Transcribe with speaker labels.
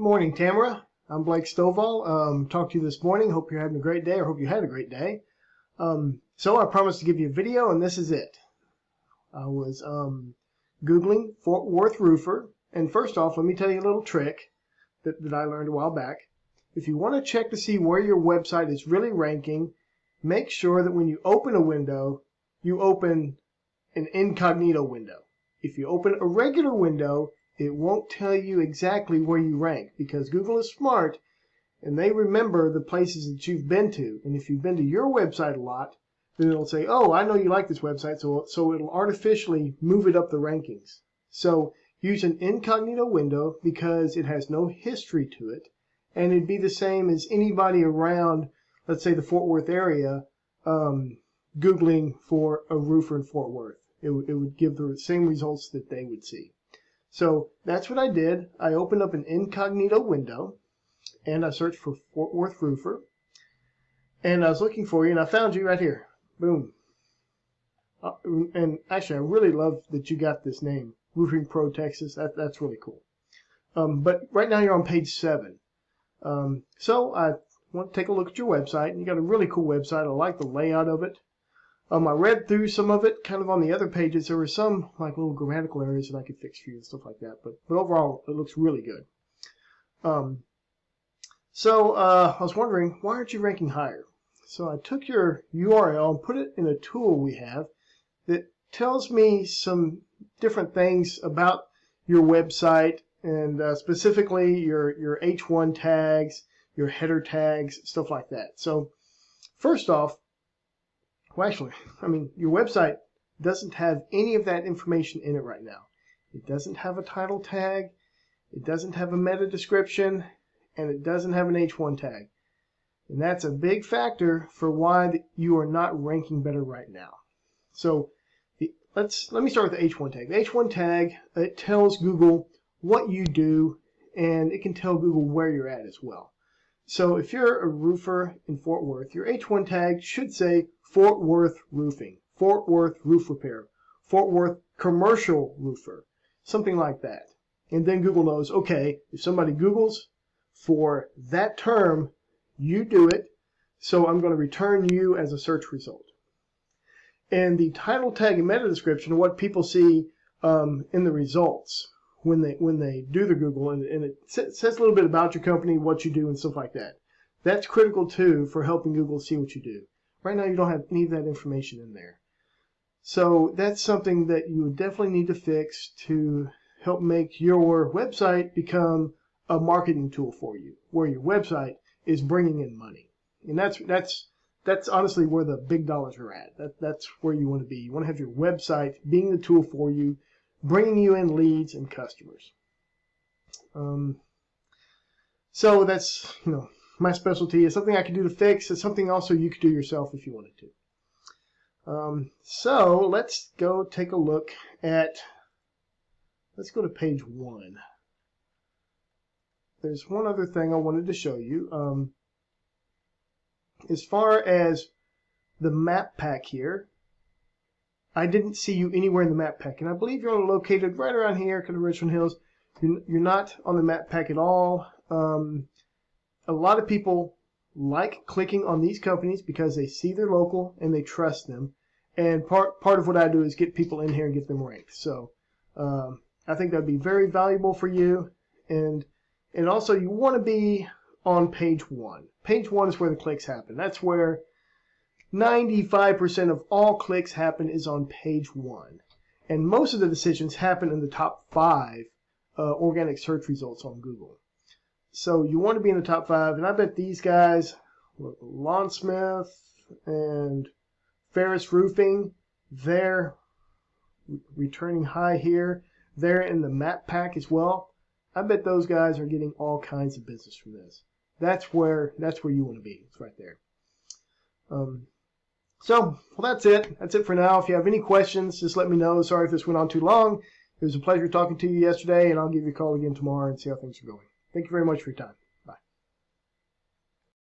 Speaker 1: Good morning, Tamara. I'm Blake Stovall. Talked to you this morning. Hope you're having a great day, or hope you had a great day. So I promised to give you a video, and this is it. I was Googling Fort Worth roofer, and first off, let me tell you a little trick that I learned a while back. If you want to check to see where your website is really ranking, make sure that when you open a window, you open an incognito window. If you open a regular window, it won't tell you exactly where you rank, because Google is smart and they remember the places that you've been to. And if you've been to your website a lot, then it'll say, oh, I know you like this website, so it'll artificially move it up the rankings. So use an incognito window because it has no history to it, and it'd be the same as anybody around, let's say, the Fort Worth area, Googling for a roofer in Fort Worth. It would give the same results that they would see. So that's what I did. I opened up an incognito window and I searched for Fort Worth roofer, and I was looking for you, and I found you right here. Boom. And actually, I really love that you got this name, Roofing Pro Texas. That's really cool. But right now you're on page 7. So I want to take a look at your website, and you got a really cool website. I like the layout of it. I read through some of it. Kind of on the other pages, there were some like little grammatical errors that I could fix for you and stuff like that. But overall, it looks really good. So I was wondering, why aren't you ranking higher? So I took your URL and put it in a tool we have that tells me some different things about your website, and specifically your H1 tags, your header tags, stuff like that. So first off, well, actually, your website doesn't have any of that information in it right now. It doesn't have a title tag, it doesn't have a meta description, and it doesn't have an H1 tag. And that's a big factor for why you are not ranking better right now. So let me start with the H1 tag. The H1 tag, it tells Google what you do, and it can tell Google where you're at as well. So if you're a roofer in Fort Worth, your H1 tag should say Fort Worth Roofing, Fort Worth Roof Repair, Fort Worth Commercial Roofer, something like that. And then Google knows, okay, if somebody Googles for that term, you do it, so I'm going to return you as a search result. And the title tag and meta description are what people see in the results when they do the Google, and it says a little bit about your company, what you do, and stuff like that. That's critical too for helping Google see what you do. Right now you don't have any of that information in there. So that's something that you would definitely need to fix to help make your website become a marketing tool for you, where your website is bringing in money. And that's honestly where the big dollars are at. That's where you want to be. You want to have your website being the tool for you, bringing you in leads and customers. So that's, my specialty. Is something I can do to fix. It's something also you could do yourself if you wanted to. So let's go take a look at, let's go to page 1. There's one other thing I wanted to show you. As far as the map pack here, I didn't see you anywhere in the map pack, and I believe you're located right around here, kind of Richmond Hills. You're not on the map pack at all. A lot of people like clicking on these companies because they see they're local and they trust them. And part of what I do is get people in here and get them ranked. So I think that'd be very valuable for you. And also you want to be on page 1. Page 1 is where the clicks happen. That's where 95% of all clicks happen, is on page 1. And most of the decisions happen in the top 5 organic search results on Google. So you want to be in the top 5, and I bet these guys, Lawnsmith and Ferris Roofing, they're returning high here. They're in the map pack as well. I bet those guys are getting all kinds of business from this. That's where you want to be. It's right there. So, well, that's it. That's it for now. If you have any questions, just let me know. Sorry if this went on too long. It was a pleasure talking to you yesterday, and I'll give you a call again tomorrow and see how things are going. Thank you very much for your time.